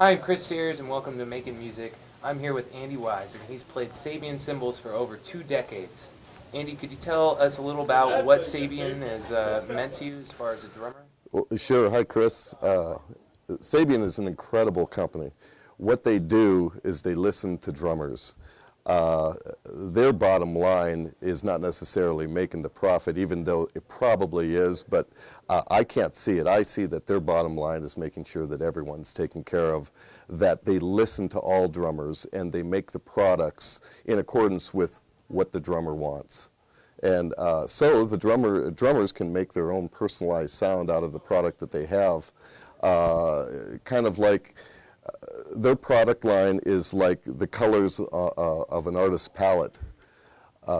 Hi, I'm Chris Sears, and welcome to Making Music. I'm here with Andy Wise, and he's played Sabian cymbals for over 2 decades. Andy, could you tell us a little about what Sabian has meant to you as far as a drummer? Well, sure. Hi, Chris. Sabian is an incredible company. What they do is they listen to drummers. Their bottom line is not necessarily making the profit, even though it probably is, but I can't see it. I see that their bottom line is making sure that everyone's taken care of, that they listen to all drummers, and they make the products in accordance with what the drummer wants. And so the drummers can make their own personalized sound out of the product that they have. Kind of like their product line is like the colors of an artist's palette.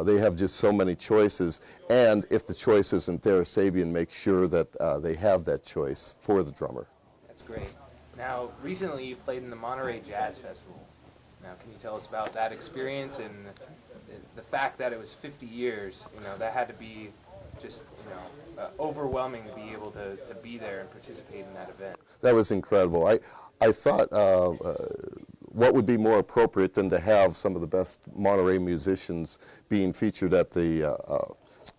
They have just so many choices, and if the choice isn't there, Sabian makes sure that they have that choice for the drummer. That's great. Now, recently you played in the Monterey Jazz Festival. Now, can you tell us about that experience and the fact that it was 50 years? You know, that had to be just, overwhelming to be able to be there and participate in that event. That was incredible. I thought what would be more appropriate than to have some of the best Monterey musicians being featured at the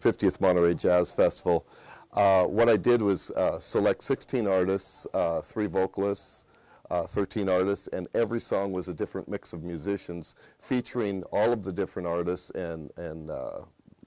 50th Monterey Jazz Festival. What I did was select 16 artists, 3 vocalists, 13 artists, and every song was a different mix of musicians featuring all of the different artists, and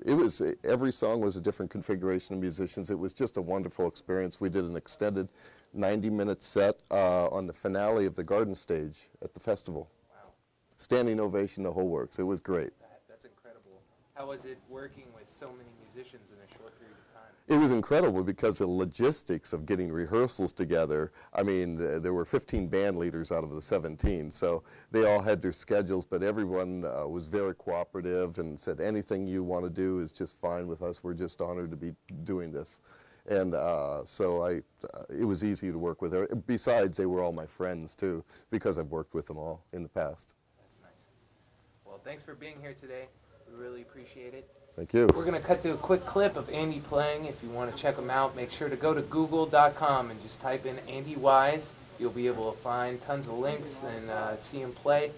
every song was a different configuration of musicians. It was just a wonderful experience. We did an extended 90-minute set on the finale of the garden stage at the festival. Wow. Standing ovation, the whole works. It was great. That's incredible. How was it working with so many musicians in a short period of time? It was incredible because the logistics of getting rehearsals together, I mean, there were 15 band leaders out of the 17, so they all had their schedules, but everyone was very cooperative and said, anything you want to do is just fine with us. We're just honored to be doing this. And so it was easy to work with her. Besides, they were all my friends, too, because I've worked with them all in the past. That's nice. Well, thanks for being here today. We really appreciate it. Thank you. We're going to cut to a quick clip of Andy playing. If you want to check him out, make sure to go to google.com and just type in Andy Wise. You'll be able to find tons of links and see him play.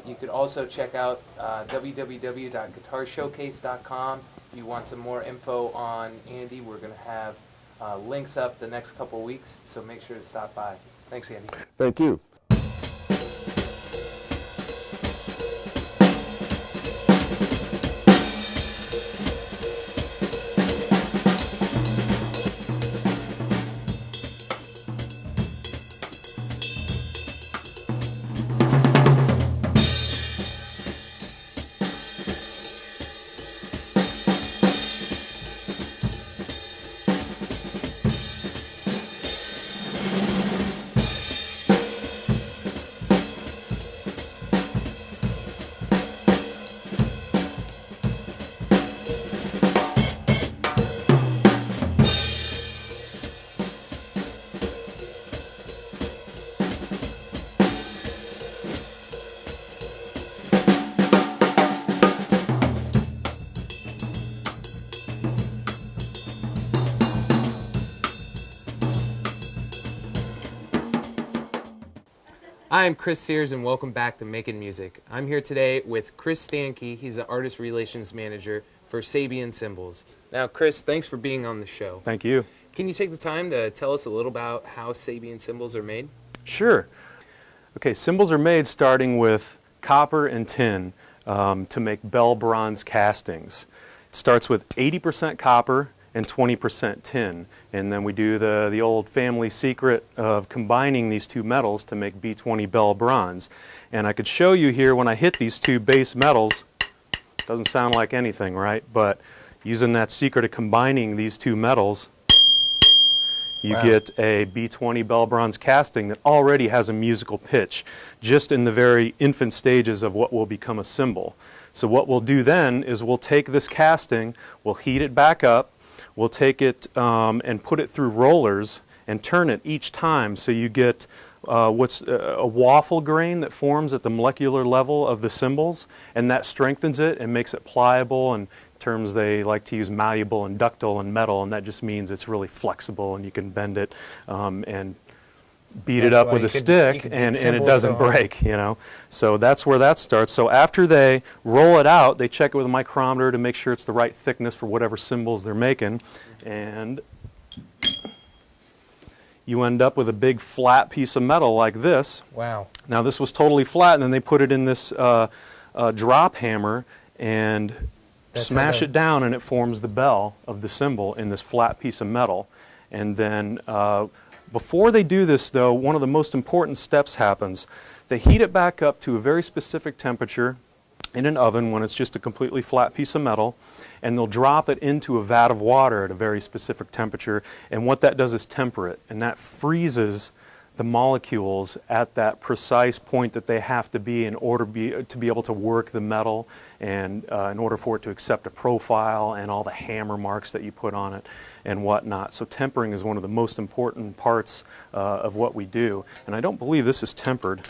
You could also check out www.guitarshowcase.com. If you want some more info on Andy, we're going to have links up the next couple weeks, so make sure to stop by. Thanks, Andy. Thank you. Hi, I'm Chris Sears, and welcome back to Making Music. I'm here today with Chris Stankee. He's the Artist Relations Manager for Sabian Cymbals. Now, Chris, thanks for being on the show. Thank you. Can you take the time to tell us a little about how Sabian cymbals are made? Sure. Okay, cymbals are made starting with copper and tin to make bell bronze castings. It starts with 80% copper and 20% tin, and then we do the old family secret of combining these two metals to make B20 bell bronze. And I could show you here when I hit these two base metals. Doesn't sound like anything, right? But using that secret of combining these two metals, you get a B20 bell bronze casting that already has a musical pitch, just in the very infant stages of what will become a cymbal. So what we'll do then is we'll take this casting, we'll heat it back up, we'll take it and put it through rollers and turn it each time, so you get what's a waffle grain that forms at the molecular level of the cymbals, and that strengthens it and makes it pliable. And terms they like to use malleable and ductile and metal, and that just means it's really flexible and you can bend it and beat it That's up why with you a could- stick you could and beat it cymbals doesn't so hard. break, you know. So that's where that starts. So after they roll it out, they check it with a micrometer to make sure it's the right thickness for whatever cymbals they're making. And you end up with a big flat piece of metal like this. Wow. Now this was totally flat, and then they put it in this drop hammer and That's smash how it down, and it forms the bell of the cymbal in this flat piece of metal. And then before they do this, though, one of the most important steps happens. They heat it back up to a very specific temperature in an oven when it's just a completely flat piece of metal, and they'll drop it into a vat of water at a very specific temperature, and what that does is temper it, and that freezes the molecules at that precise point that they have to be in order to be able to work the metal, and in order for it to accept a profile and all the hammer marks that you put on it and whatnot. So tempering is one of the most important parts of what we do. And I don't believe this is tempered,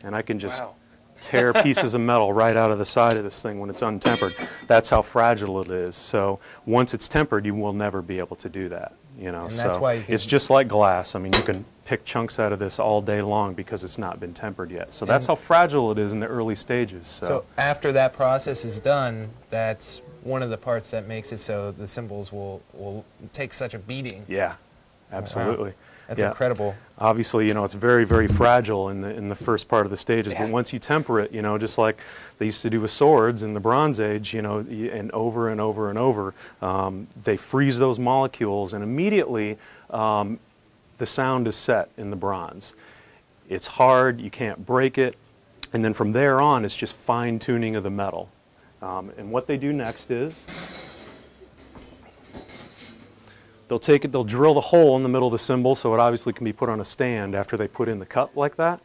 and I can just Wow. tear pieces of metal right out of the side of this thing when it's untempered. That's how fragile it is. So once it's tempered, you will never be able to do that. You know, And so that's why you can- it's just like glass. I mean, you can pick chunks out of this all day long because it's not been tempered yet. So that's how fragile it is in the early stages. So after that process is done, that's one of the parts that makes it so the cymbals will take such a beating. yeah, absolutely. That's Yeah. incredible. Obviously, you know, it's very, very fragile in the first part of the stages. Yeah. But once you temper it, you know, just like they used to do with swords in the Bronze Age, you know, and over and over and over, they freeze those molecules, and immediately the sound is set in the bronze. It's hard, you can't break it, and then from there on, it's just fine tuning of the metal. And what they do next is they'll take it, they'll drill the hole in the middle of the cymbal, so it obviously can be put on a stand after they put in the cup like that.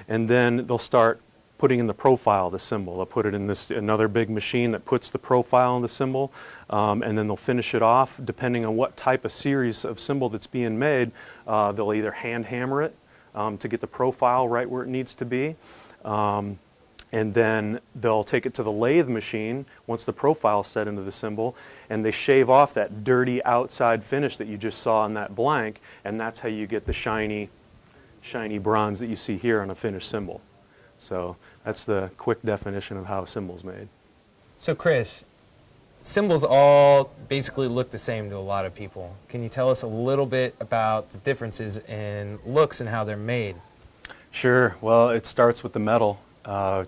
And then they'll start putting in the profile of the cymbal. They'll put it in this another big machine that puts the profile on the cymbal, and then they'll finish it off. Depending on what type of series of cymbal that's being made, they'll either hand hammer it to get the profile right where it needs to be, and then they'll take it to the lathe machine once the profile is set into the cymbal, and they shave off that dirty outside finish that you just saw in that blank, and that's how you get the shiny bronze that you see here on a finished cymbal. So that's the quick definition of how a cymbal's made. So Chris, cymbals all basically look the same to a lot of people. Can you tell us a little bit about the differences in looks and how they're made? Sure. Well, it starts with the metal.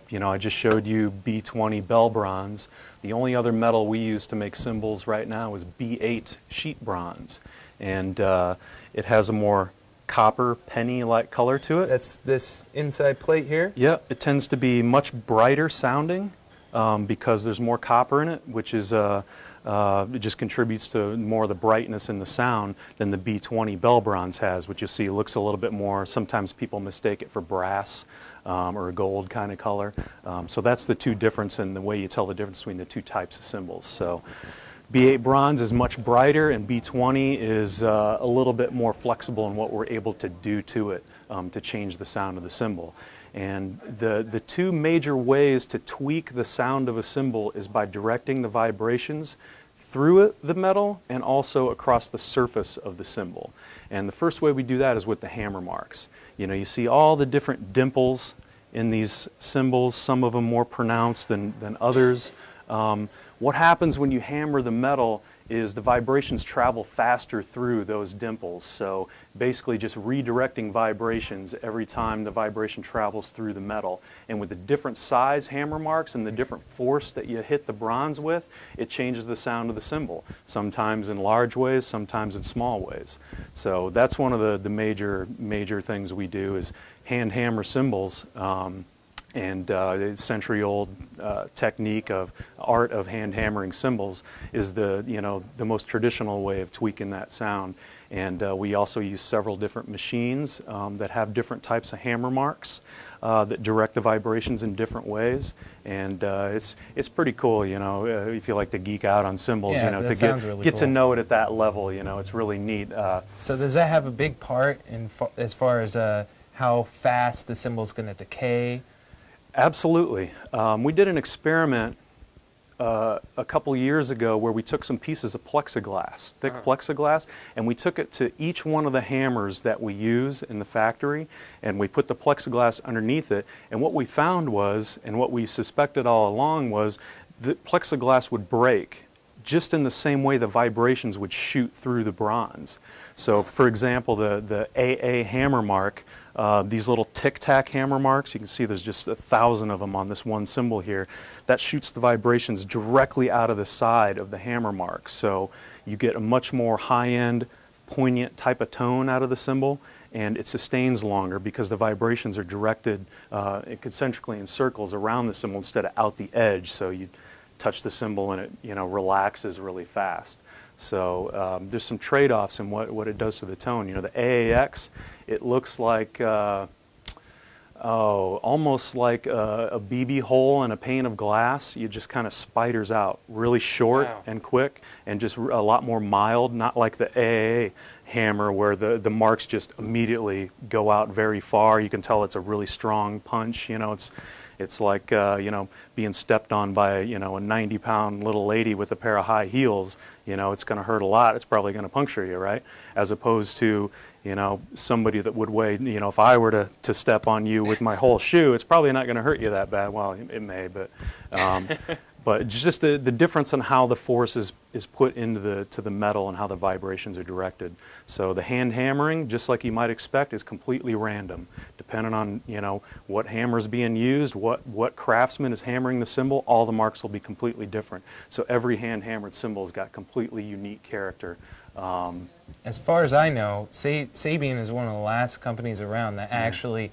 You know, I just showed you B20 bell bronze. The only other metal we use to make cymbals right now is B8 sheet bronze, and it has a more copper penny-like color to it. That's this inside plate here? Yeah, it tends to be much brighter sounding because there's more copper in it, which is it just contributes to more of the brightness in the sound than the B20 bell bronze has, which you see looks a little bit more. Sometimes people mistake it for brass or a gold kind of color. So that's the two difference in the way you tell the difference between the two types of cymbals. So B8 bronze is much brighter, and B20 is a little bit more flexible in what we're able to do to it to change the sound of the cymbal. And the two major ways to tweak the sound of a cymbal is by directing the vibrations through the metal and also across the surface of the cymbal. And the first way we do that is with the hammer marks. You know, you see all the different dimples in these cymbals, some of them more pronounced than others. What happens when you hammer the metal is the vibrations travel faster through those dimples. So basically just redirecting vibrations every time the vibration travels through the metal. And with the different size hammer marks and the different force that you hit the bronze with, it changes the sound of the cymbal. Sometimes in large ways, sometimes in small ways. So that's one of the major things we do is hand hammer cymbals. And the century-old technique of art of hand hammering cymbals is the most traditional way of tweaking that sound. And we also use several different machines that have different types of hammer marks that direct the vibrations in different ways. And it's pretty cool, you know, if you like to geek out on cymbals, Yeah, you know, that to sounds really get to cool. know it at that level. You know, it's really neat. So does that have a big part in as far as how fast the cymbal's going to decay? Absolutely. We did an experiment a couple years ago where we took some pieces of plexiglass, thick plexiglass, and we took it to each one of the hammers that we use in the factory, and we put the plexiglass underneath it. And what we found was, and what we suspected all along was, the plexiglass would break just in the same way the vibrations would shoot through the bronze. So, for example, the AA hammer mark, these little tic-tac hammer marks, you can see there's just 1,000 of them on this one cymbal here, that shoots the vibrations directly out of the side of the hammer mark. So you get a much more high-end, poignant type of tone out of the cymbal, and it sustains longer because the vibrations are directed concentrically in circles around the cymbal instead of out the edge. So you touch the cymbal and it, you know, relaxes really fast. So there's some trade-offs in what it does to the tone. You know, the AAX, it looks like almost like a BB hole in a pane of glass. It just kind of spiders out really short and quick and just a lot more mild, not like the AA hammer where the marks just immediately go out very far. You can tell it's a really strong punch. You know, it's like, you know, being stepped on by, you know, a 90-pound little lady with a pair of high heels. You know, it's going to hurt a lot. It's probably going to puncture you, right? As opposed to, you know, somebody that would weigh, you know, if I were to step on you with my whole shoe, it's probably not going to hurt you that bad. Well, it may, but it's just the difference in how the force is put into the metal and how the vibrations are directed. So the hand hammering, just like you might expect, is completely random. Depending on, you know, what hammer is being used, what craftsman is hammering the cymbal, all the marks will be completely different. So every hand hammered cymbal has got completely unique character. As far as I know, Sabian is one of the last companies around that actually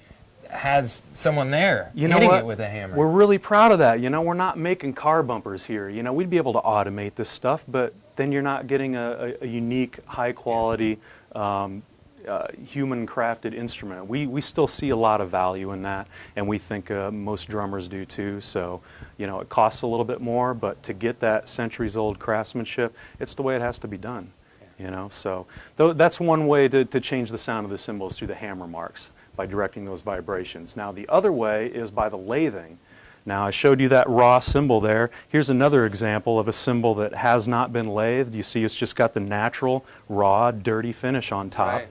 has someone there hitting it with a hammer. We're really proud of that. You know, we're not making car bumpers here. You know, we'd be able to automate this stuff, but then you're not getting a unique, high-quality, human-crafted instrument. We still see a lot of value in that, and we think most drummers do too. So, you know, it costs a little bit more, but to get that centuries-old craftsmanship, it's the way it has to be done. You know, so that's one way to change the sound of the cymbals through the hammer marks, by directing those vibrations. Now the other way is by the lathing. Now I showed you that raw cymbal there. Here's another example of a cymbal that has not been lathed. You see it's just got the natural, raw, dirty finish on top. Right.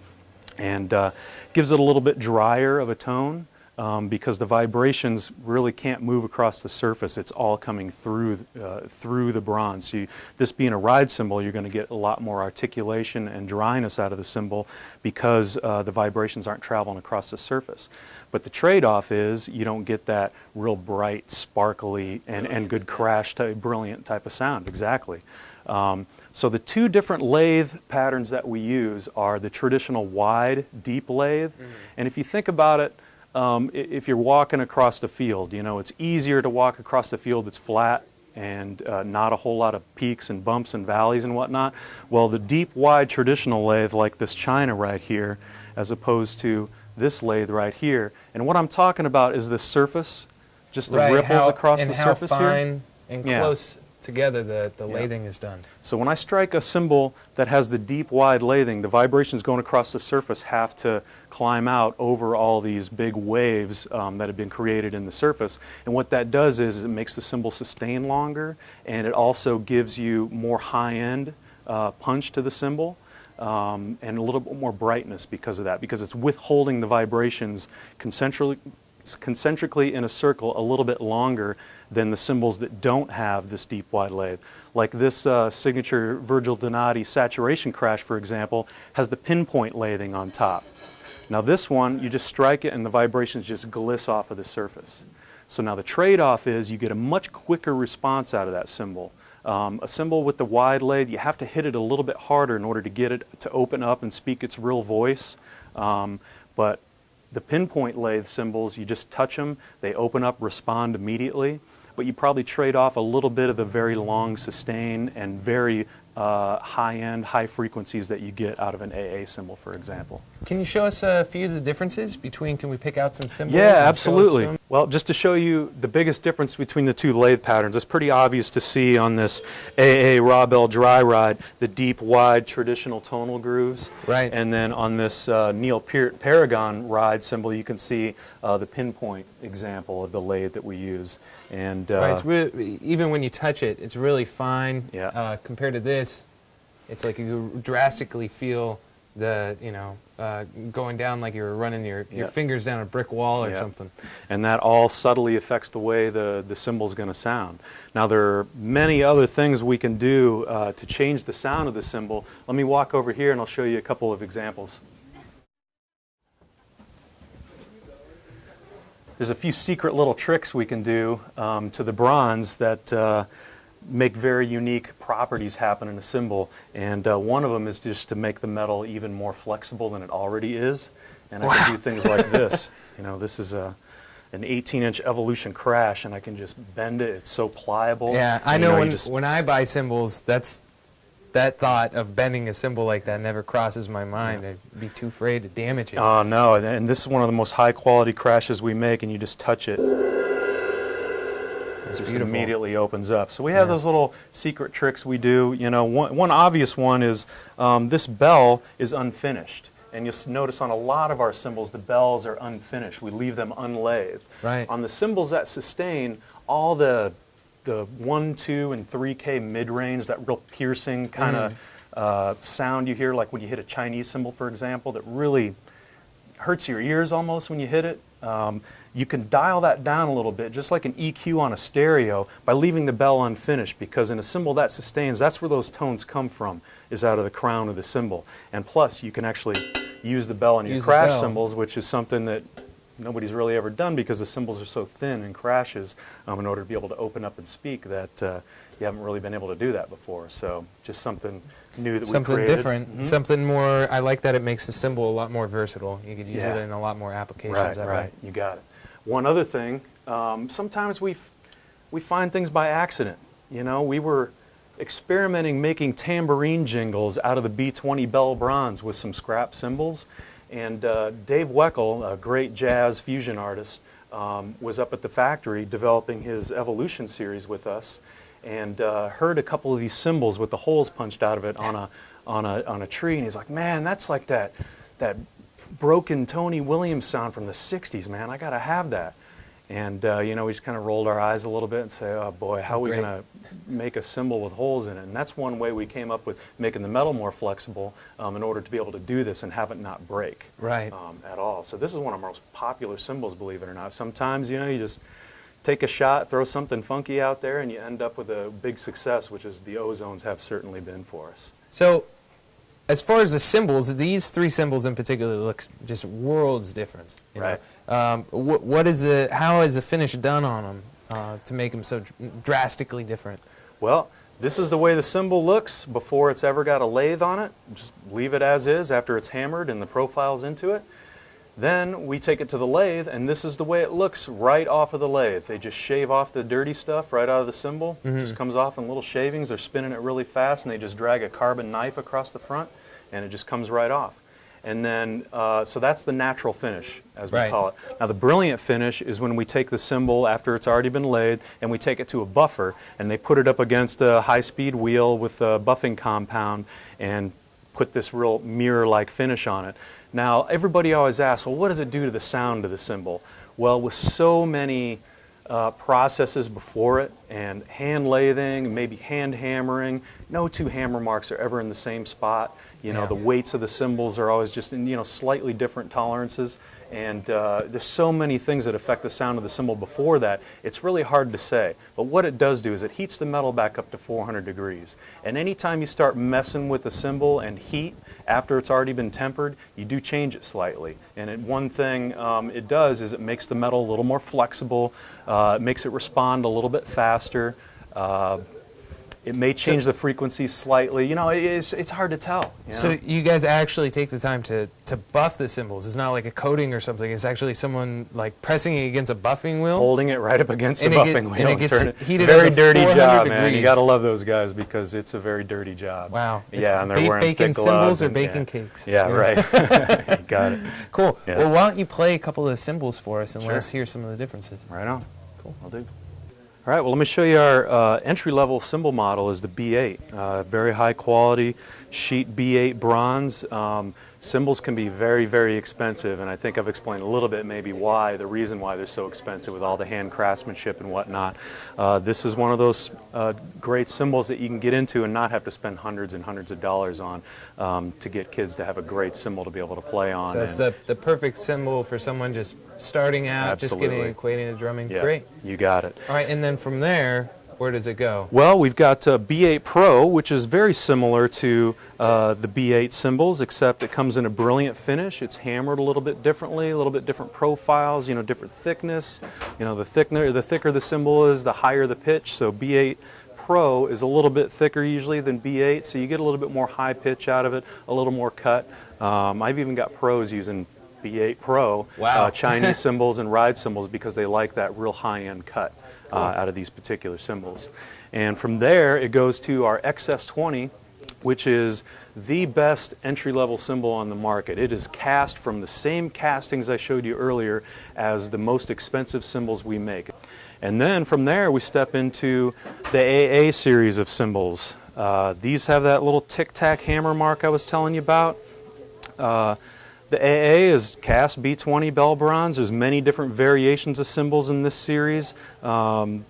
And gives it a little bit drier of a tone because the vibrations really can't move across the surface. It's all coming through the bronze. So this being a ride cymbal, you're going to get a lot more articulation and dryness out of the cymbal because the vibrations aren't traveling across the surface. But the trade-off is you don't get that real bright, sparkly, and good crash type, brilliant type of sound. Exactly. So the two different lathe patterns that we use are the traditional wide, deep lathe. And if you think about it, if you're walking across the field, you know, it's easier to walk across the field that's flat and not a whole lot of peaks and bumps and valleys and whatnot. Well, the deep, wide traditional lathe like this China right here, as opposed to this lathe right here. And what I'm talking about is the surface, just the ripples across the surface here. And how fine and close together the lathing is done. So when I strike a cymbal that has the deep, wide lathing, the vibrations going across the surface have to climb out over all these big waves that have been created in the surface. And what that does is it makes the cymbal sustain longer, and it also gives you more high-end punch to the cymbal. And a little bit more brightness because of that, because it's withholding the vibrations concentrically in a circle a little bit longer than the cymbals that don't have this deep wide lathe. Like this signature Virgil Donati saturation crash, for example, has the pinpoint lathing on top. Now this one, you just strike it and the vibrations just gliss off of the surface. So now the trade-off is you get a much quicker response out of that cymbal. A cymbal with the wide lathe, you have to hit it a little bit harder in order to get it to open up and speak its real voice. But the pinpoint lathe cymbals, you just touch them, they open up, respond immediately. But you probably trade off a little bit of the very long sustain and very high-end, high frequencies that you get out of an AA cymbal, for example. Can you show us a few of the differences between, can we pick out some symbols? Yeah, and show us absolutely. some? Well, just to show you the biggest difference between the two lathe patterns, it's pretty obvious to see on this AA raw bell dry ride, the deep, wide, traditional tonal grooves. Right. And then on this Neil Peart Paragon ride cymbal, you can see the pinpoint example of the lathe that we use. And Right, it's really, even when you touch it, it's really fine. Yeah. Compared to this, it's like you drastically feel the, you know, going down like you're running your fingers down a brick wall or something. And that all subtly affects the way the cymbal's going to sound. Now, there are many other things we can do to change the sound of the cymbal. Let me walk over here and I'll show you a couple of examples. There's a few secret little tricks we can do to the bronze that make very unique properties happen in a cymbal, and one of them is just to make the metal even more flexible than it already is. And I can do things like this. You know, this is an 18-inch Evolution Crash, and I can just bend it. It's so pliable. Yeah, I And, know, you when I buy cymbals, that thought of bending a cymbal like that never crosses my mind. I'd be too afraid to damage it. Oh, no, and this is one of the most high-quality crashes we make, and you just touch it. It just beautiful. immediately opens up. So we have those little secret tricks we do. You know, one obvious one is this bell is unfinished. And you'll notice on a lot of our cymbals, the bells are unfinished. We leave them unlathed. Right. On the cymbals that sustain, all the 1, 2, and 3K mid-range, that real piercing kind of sound you hear, like when you hit a Chinese cymbal, for example, that really hurts your ears almost when you hit it. You can dial that down a little bit, just like an EQ on a stereo, by leaving the bell unfinished, because in a cymbal that sustains, that's where those tones come from, is out of the crown of the cymbal. And plus, you can actually use the bell in your crash cymbals, which is something that nobody's really ever done because the cymbals are so thin in crashes in order to be able to open up and speak that you haven't really been able to do that before. So just something new that we created. Something different, something more. I like that it makes the cymbal a lot more versatile. You could use it in a lot more applications. Right, you got it. One other thing, sometimes we find things by accident. You know, we were experimenting making tambourine jingles out of the B20 Bell Bronze with some scrap cymbals. And Dave Weckl, a great jazz fusion artist, was up at the factory developing his Evolution series with us, and heard a couple of these cymbals with the holes punched out of it on a tree, and he's like, "Man, that's like that broken Tony Williams sound from the '60s, man. I gotta have that." And you know, we just kind of rolled our eyes a little bit and say, "Oh boy, how are we gonna make a cymbal with holes in it?" And that's one way we came up with making the metal more flexible in order to be able to do this and have it not break at all. So this is one of our most popular cymbals, believe it or not. Sometimes, you know, you just take a shot, throw something funky out there, and you end up with a big success, which is the Ozones have certainly been for us. So, as far as the cymbals, these three cymbals in particular look just worlds different. You know? How is the finish done on them to make them so drastically different? Well, this is the way the cymbal looks before it's ever got a lathe on it. Just leave it as is after it's hammered and the profile's into it. Then we take it to the lathe, and this is the way it looks right off of the lathe. They just shave off the dirty stuff right out of the cymbal. It just comes off in little shavings. They're spinning it really fast, and they just drag a carbon knife across the front, and it just comes right off. And then, so that's the natural finish, as we call it. Now, the brilliant finish is when we take the cymbal after it's already been lathed, and we take it to a buffer, and they put it up against a high-speed wheel with a buffing compound, and put this real mirror-like finish on it. Now, everybody always asks, well, what does it do to the sound of the cymbal? Well, with so many processes before it, and hand lathing, maybe hand hammering, no two hammer marks are ever in the same spot. You know, the weights of the cymbals are always just in, you know, slightly different tolerances. And there's so many things that affect the sound of the cymbal before that, it's really hard to say. But what it does do is it heats the metal back up to 400 degrees. And anytime you start messing with the cymbal and heat after it's already been tempered, you do change it slightly. And one thing it does is it makes the metal a little more flexible, it makes it respond a little bit faster. It may change the frequency slightly. You know, it's hard to tell. You So know? you guys actually take the time to buff the cymbals. It's not like a coating or something. It's actually someone like pressing it against a buffing wheel. Holding it right up against the And buffing and wheel. it gets Turn it. heated Very up to dirty 400 job, man. You degrees. got to love those guys because it's a very dirty job. Wow. Yeah, and they're wearing bacon thick gloves. cymbals or and- bacon yeah. cakes. Yeah, right. You got it. Cool. Yeah. Well, why don't you play a couple of cymbals for us and Sure. let us hear some of the differences? Right on. Cool. I'll do. All right, well, let me show you our entry-level cymbal model is the B8. Very high quality sheet B8 bronze. Cymbals can be very, very expensive, and I think I've explained a little bit maybe why, the reason why they're so expensive with all the hand craftsmanship and whatnot. This is one of those great cymbals that you can get into and not have to spend hundreds and hundreds of dollars on to get kids to have a great cymbal to be able to play on. So that's And- the perfect cymbal for someone just starting out, just getting Absolutely. acquainted with drumming. yeah, Great. you got it. All right, and then from there, where does it go? Well, we've got B8 Pro, which is very similar to the B8 cymbals, except it comes in a brilliant finish. It's hammered a little bit differently, a little bit different profiles, you know, different thickness. You know, the thicker the cymbal is, the higher the pitch. So B8 Pro is a little bit thicker usually than B8, so you get a little bit more high pitch out of it, a little more cut. I've even got pros using B8 Pro, Wow. Chinese cymbals and ride cymbals because they like that real high-end cut. Out of these particular cymbals. And from there it goes to our XS20, which is the best entry-level cymbal on the market. It is cast from the same castings I showed you earlier as the most expensive cymbals we make. And then from there we step into the AA series of cymbals. These have that little tic-tac hammer mark I was telling you about. The AA is cast B20 bell bronze. There's many different variations of cymbals in this series. The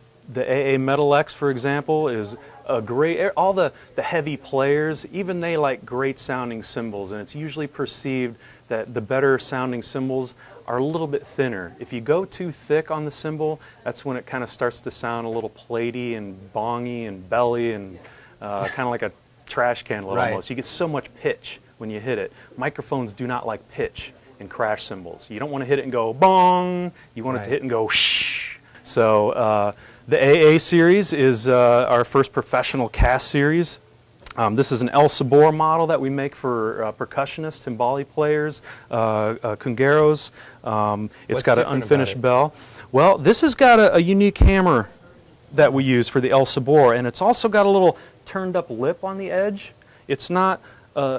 AA Metal X, for example, is a great, all the heavy players, even they like great sounding cymbals, and it's usually perceived that the better sounding cymbals are a little bit thinner. If you go too thick on the cymbal, that's when it kind of starts to sound a little platey and bongy and belly and kind of like a trash can Right. almost. You get so much pitch when you hit it. Microphones do not like pitch in crash cymbals. You don't want to hit it and go bong. You want it to Right. hit and go shh. So the AA series is our first professional cast series. This is an El Sabor model that we make for percussionists, timbali players, congueros. It's What's got an different about unfinished it? bell. Well, this has got a unique hammer that we use for the El Sabor, and it's also got a little turned up lip on the edge. It's not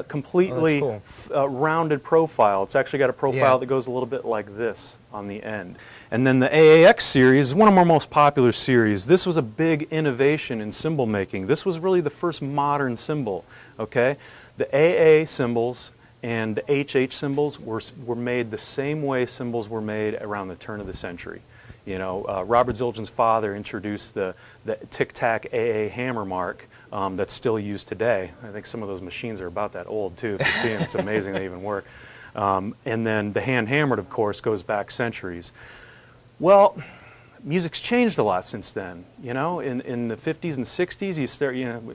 completely Oh, that's rounded profile. It's actually got a profile Yeah. that goes a little bit like this on the end. And then the AAX series is one of our most popular series. This was a big innovation in cymbal making. This was really the first modern cymbal, okay? The AA cymbals and the HH cymbals were made the same way cymbals were made around the turn of the century. You know, Robert Zildjian's father introduced the tic-tac AA hammer mark that's still used today. I think some of those machines are about that old too. If you see them, it's amazing they even work. And then the hand hammered, of course, goes back centuries. Well, music's changed a lot since then. You know, in the 50s and 60s, you start, you know,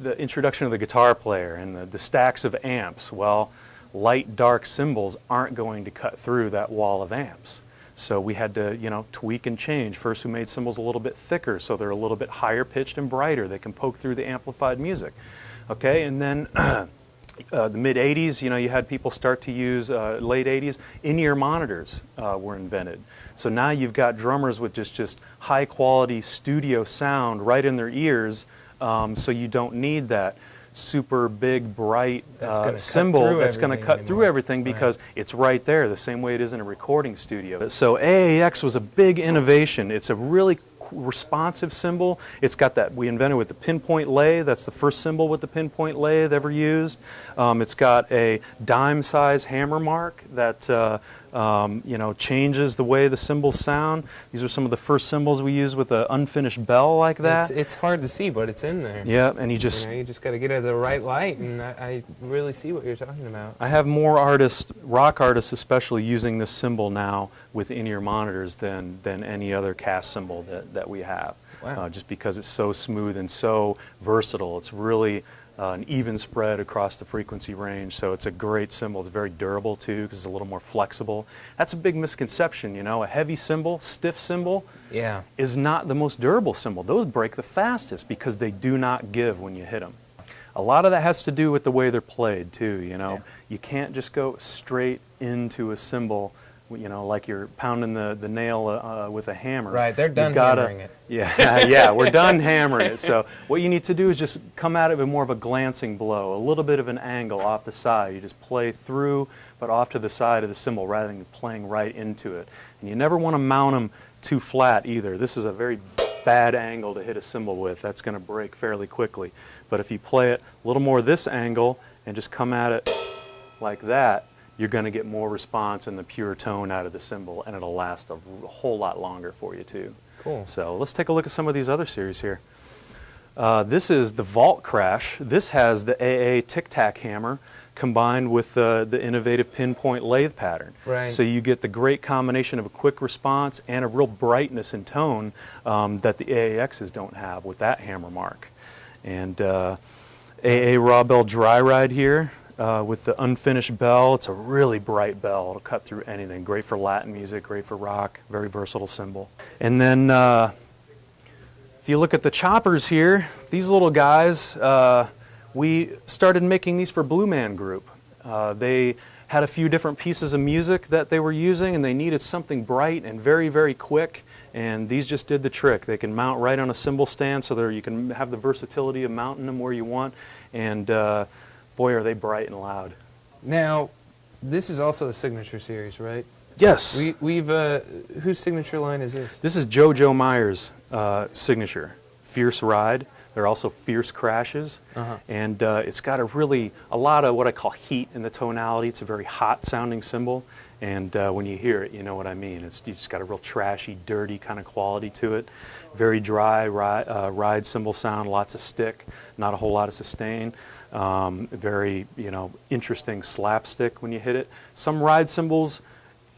the introduction of the guitar player and the stacks of amps. Well, light, dark cymbals aren't going to cut through that wall of amps. So we had to, you know, tweak and change. First, we made cymbals a little bit thicker, so they're a little bit higher pitched and brighter. They can poke through the amplified music. Okay, and then the mid-'80s, you know, you had people start to use, late '80s, in-ear monitors were invented. So now you've got drummers with just high-quality studio sound right in their ears, so you don't need that super big, bright That's gonna cut cymbal through that's going to everything cut through anymore. everything Right. because it's right there, the same way it is in a recording studio. So AAX was a big innovation. It's a really responsive cymbal. It's got that, we invented with the pinpoint lathe. That's the first cymbal with the pinpoint lathe ever used. It's got a dime size hammer mark that you know, changes the way the cymbals sound. These are some of the first cymbals we used with an unfinished bell like that. It's hard to see, but it's in there. Yeah, and you just You just got to get it at the right light, and I really see what you're talking about. I have more artists, rock artists especially, using this cymbal now with in-ear monitors than any other cast cymbal that we have. Wow. Just because it's so smooth and so versatile. It's really an even spread across the frequency range. So it's a great cymbal. It's very durable too because it's a little more flexible. That's a big misconception, you know. A heavy cymbal, stiff cymbal, Yeah. is not the most durable cymbal. Those break the fastest because they do not give when you hit them. A lot of that has to do with the way they're played too, you know. Yeah. You can't just go straight into a cymbal, you know, like you're pounding the nail with a hammer. Right, they're done You've gotta, hammering it. Yeah, yeah, we're done hammering it. So what you need to do is just come at it with more of a glancing blow, a little bit of an angle off the side. You just play through, but off to the side of the cymbal rather than playing right into it. And you never want to mount them too flat either. This is a very bad angle to hit a cymbal with. That's going to break fairly quickly. But if you play it a little more this angle and just come at it like that, you're going to get more response and the pure tone out of the cymbal, and it'll last a whole lot longer for you too. Cool. So let's take a look at some of these other series here. This is the Vault Crash. This has the AA tic-tac hammer combined with the innovative pinpoint lathe pattern. Right. So you get the great combination of a quick response and a real brightness and tone that the AAXs don't have with that hammer mark. And AA raw bell dry ride here with the unfinished bell. It's a really bright bell. It'll cut through anything. Great for Latin music, great for rock, very versatile cymbal. And then if you look at the choppers here, these little guys, we started making these for Blue Man Group. They had a few different pieces of music that they were using, and they needed something bright and very, very quick, and these just did the trick. They can mount right on a cymbal stand, so there you can have the versatility of mounting them where you want, and boy, are they bright and loud. Now, this is also a signature series, right? Yes. We've whose signature line is this? This is JoJo Meyer's signature, Fierce Ride. They're also Fierce Crashes, and it's got a lot of what I call heat in the tonality. It's a very hot sounding cymbal, and when you hear it, you know what I mean. You just got a real trashy, dirty kind of quality to it. Very dry ride cymbal sound, lots of stick, not a whole lot of sustain. Very, you know, interesting slapstick when you hit it. Some ride cymbals,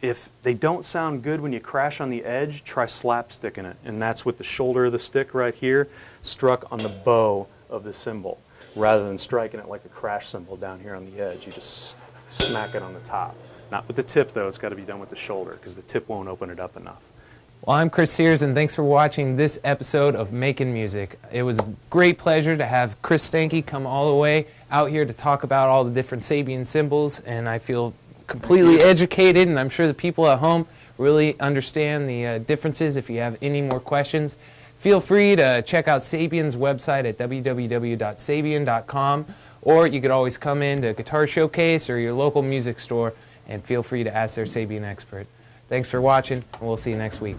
if they don't sound good when you crash on the edge, try slapsticking it. And that's with the shoulder of the stick right here struck on the bow of the cymbal. Rather than striking it like a crash cymbal down here on the edge, you just smack it on the top. Not with the tip, though. It's got to be done with the shoulder because the tip won't open it up enough. Well, I'm Chris Sears, and thanks for watching this episode of Making Music. It was a great pleasure to have Chris Stankee come all the way out here to talk about all the different Sabian cymbals, and I feel completely educated, and I'm sure the people at home really understand the differences. If you have any more questions, feel free to check out Sabian's website at www.sabian.com, or you could always come in to Guitar Showcase or your local music store and feel free to ask their Sabian expert. Thanks for watching, and we'll see you next week.